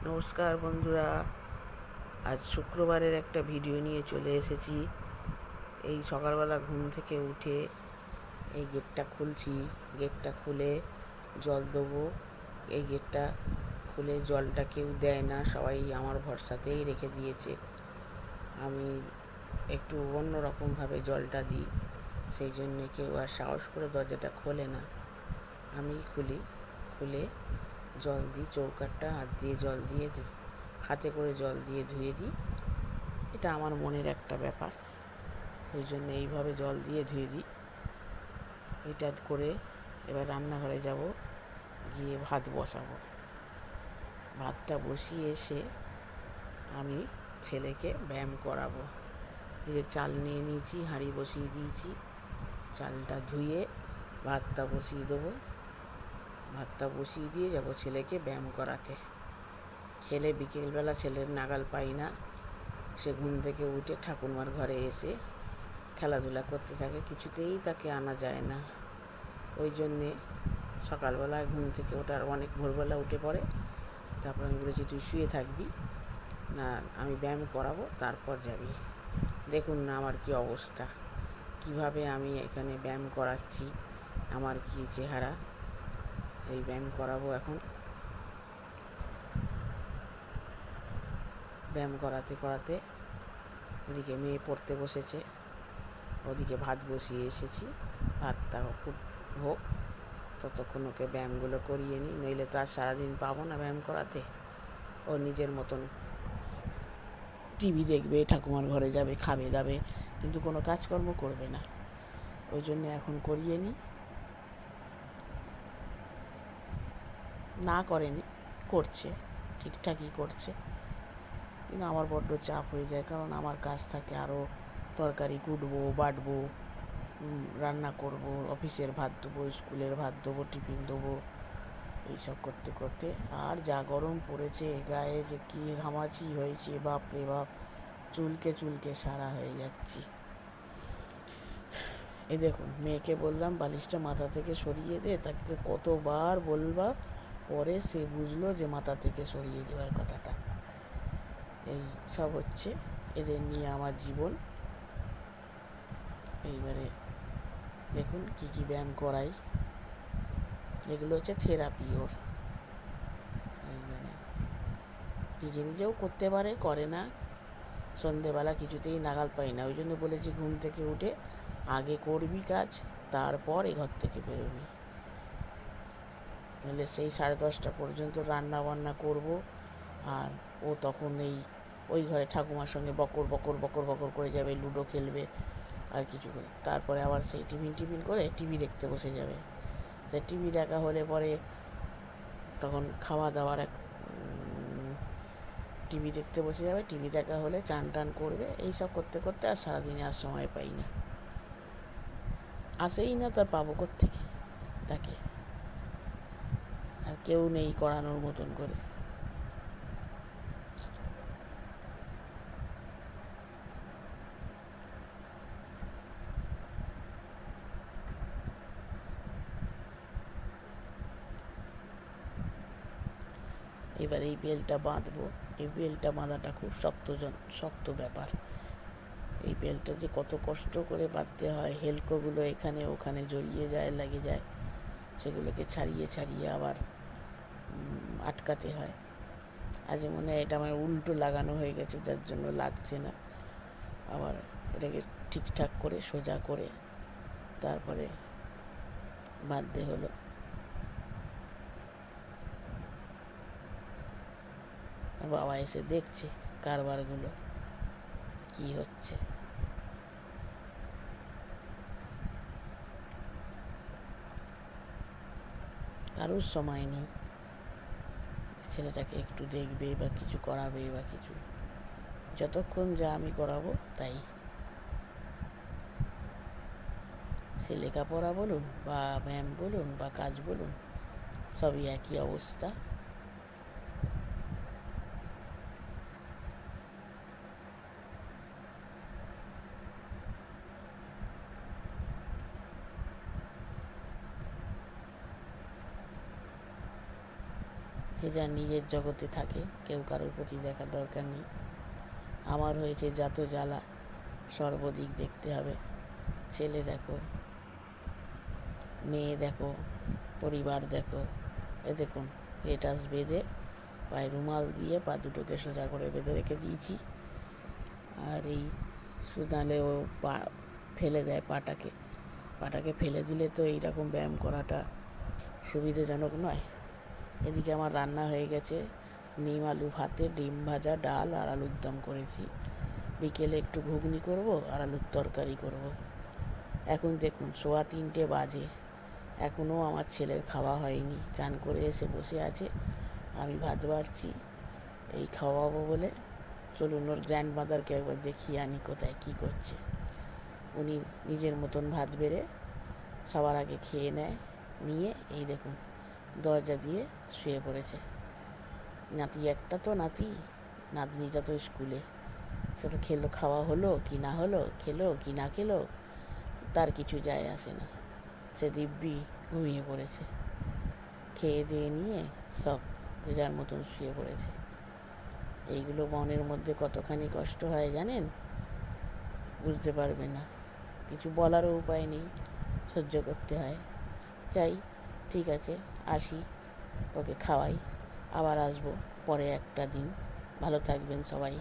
নমস্কার বন্ধুরা, আজ শুক্রবারের একটা ভিডিও নিয়ে চলে এসেছি। এই সকালবেলা ঘুম থেকে উঠে এই গেটটা খুলছি। গেটটা খুলে জল দেবো। এই গেটটা খুলে জলটা কেউ দেয় না, সবাই আমার ভরসাতেই রেখে দিয়েছে। আমি একটু অন্যরকমভাবে জলটা দিই, সেই জন্যে কেউ আর সাহস করে দরজাটা খোলে না। আমি খুলে জল দিই। চৌকাঠটা হাতে করে জল দিয়ে ধুয়ে দিই। এটা আমার মনের একটা ব্যাপার, ওই জন্য এইভাবে জল দিয়ে ধুয়ে দিই। এটা করে এবার রান্নাঘরে যাব, গিয়ে ভাত বসাবো। ভাতটা বসিয়ে এসে আমি ছেলেকে ব্যায়াম করাবো। এই যে চাল নিয়ে নিয়েছি, হাঁড়ি বসিয়ে দিয়েছি। চালটা ধুয়ে ভাতটা বসিয়ে দেবো। ভাতটা বসিয়ে দিয়ে যাব ছেলেকে ব্যায়াম করাতে। বিকেলবেলা ছেলের নাগাল পাই না। সে ঘুম থেকে উঠে ঠাকুরমার ঘরে এসে খেলাধুলা করতে থাকে, কিছুতেই তাকে আনা যায় না। ওই জন্যে সকালবেলায় ঘুম থেকে ওঠার অনেক ভোরবেলা উঠে পড়ে। তারপর আমি বলেছি, তুই শুয়ে থাকবি না, আমি ব্যায়াম করাবো, তারপর যাবি। দেখুন না আমার কি অবস্থা, কিভাবে আমি এখানে ব্যায়াম করাচ্ছি, আমার কি চেহারা। এই ব্যায়াম করাবো এখন। ব্যায়াম করাতে করাতে ওদিকে মেয়ে পড়তে বসেছে, ওদিকে ভাত বসিয়ে এসেছি। ভাতটা হোক, ততক্ষণ ওকে ব্যায়ামগুলো করিয়ে নিই, নইলে তো আর সারাদিন পাবো না ব্যায়াম করাতে। ও নিজের মতন টিভি দেখবে, ঠাকুমার ঘরে যাবে, খাবে দাবে, কিন্তু কোনো কাজকর্ম করবে না। ওই জন্য এখন করিয়ে নিই। না করেনি, করছে, ঠিকঠাকই করছে, কিন্তু আমার বড্ড চাপ হয়ে যায়, কারণ আমার কাজ থাকে আরও। তরকারি কুটবো, বাটবো, রান্না করব, অফিসের ভাত দেবো, স্কুলের ভাত দেবো, টিফিন দেবো, এইসব করতে করতে আর যা গরম পড়েছে গায়ে, যে কী ঘামাচি হয়েছে বাপ রে বাপ, চুলকে চুলকে সারা হয়ে যাচ্ছি। এই দেখুন, মেয়েকে বললাম বালিশটা মাথা থেকে সরিয়ে দে, তাকে কতবার বলবা, পরে সে বুঝলো যে মাথা থেকে সরিয়ে দেওয়ার কথাটা। এই সব হচ্ছে, এদের নিয়ে আমার জীবন। এইবারে দেখুন কি কি ব্যায়াম করাই, এগুলো হচ্ছে থেরাপি ওর। নিজে নিজেও করতে পারে, করে না। সন্ধেবেলা কিছুতেই নাগাল পাই না, ওই জন্য বলেছি ঘুম থেকে উঠে আগে করবি কাজ, তারপর এ ঘর থেকে বেরোবি। নাহলে সেই 10:30 পর্যন্ত রান্না বান্না করব, আর ও তখন ওই ঘরে ঠাকুমার সঙ্গে বকর বকর বকর বকর করে যাবে, লুডো খেলবে আর কিছু করে। তারপরে আবার সেই টিফিন করে টিভি দেখতে বসে যাবে। সে টিভি দেখা হলে পরে তখন খাওয়া দাওয়ার টিভি দেখতে বসে যাবে, টিভি দেখা হলে চান টান করবে, এইসব করতে করতে আর সারাদিনে আর সময় পাই না। আসেই না, তার পাবো কোত্থেকে তাকে, আর কেউ নেই করানোর মতন করে। এবার এই বেলটা বাঁধবো। এই বেলটা বাঁধাটা খুব শক্ত ব্যাপার। এই বেলটা যে কত কষ্ট করে বাঁধতে হয়, হেলকোগুলো এখানে ওখানে জড়িয়ে যায়, লেগে যায়, সেগুলোকে ছাড়িয়ে ছাড়িয়ে আবার আটকাতে হয়। আজ মনে হয় এটা আমার উল্টো লাগানো হয়ে গেছে, যার জন্য লাগছে না। আবার এটাকে ঠিকঠাক করে সোজা করে তারপরে বাঁধতে হলো। বাবা এসে দেখছে কারবারগুলো কি হচ্ছে। কারোর সময় নেই ছেলেটাকে একটু দেখবে বা কিছু করাবে বা কিছু, যতক্ষণ যা আমি করাবো তাই। সে লেখাপড়া বলুন বা ব্যায়াম বলুন বা কাজ বলুন, সবই একই অবস্থা। যে যার নিজের জগতে থাকে, কেউ কারোর প্রতি দেখার দরকার নেই। আমার হয়েছে যত জ্বালা, সর্বদিক দেখতে হবে। ছেলে দেখো, মেয়ে দেখো, পরিবার দেখো। এ দেখুন, লেটাস বেঁধে পায়ে রুমাল দিয়ে পা দুটোকে সোজা করে বেঁধে রেখে দিয়েছি। আর এই সুদালে ও পা ফেলে দেয়, পাটাকে ফেলে দিলে তো এইরকম ব্যায়াম করাটা সুবিধাজনক নয়। এদিকে আমার রান্না হয়ে গেছে, নিম আলু ভাতে ডিম ভাজা, ডাল আর আলুর দম করেছি। বিকেলে একটু ঘুগনি করব আর আলুর তরকারি করব। এখন দেখুন 3:15 বাজে, এখনও আমার ছেলের খাওয়া হয়নি। চান করে এসে বসে আছে, আমি ভাত বাড়ছি এই খাওয়াবো বলে। চলুন ওর গ্র্যান্ডমাদারকে একবার দেখিয়ে আনি কোথায় কী করছে। উনি নিজের মতন ভাত বেড়ে সবার আগে খেয়ে নেয়, নিয়ে এই দেখুন দরজা দিয়ে শুয়ে পড়েছে। নাতি একটা তো নাতনিটা তো স্কুলে, সে তো খাওয়া হলো কি না হলো, খেলো কি না খেলো, তার কিছু যায় আসে না। সে দিব্যি ঘুমিয়ে পড়েছে। খেয়ে দিয়ে নিয়ে সব যে যার মতন শুয়ে পড়েছে। এইগুলো মনের মধ্যে কতখানি কষ্ট হয় জানেন, বুঝতে পারবে না। কিছু বলারও উপায় নেই, সহ্য করতে হয়। যাই, ঠিক আছে, আসি, ওকে খাওয়াই, আবার আসবো পরে একটা দিন। ভালো থাকবেন সবাই।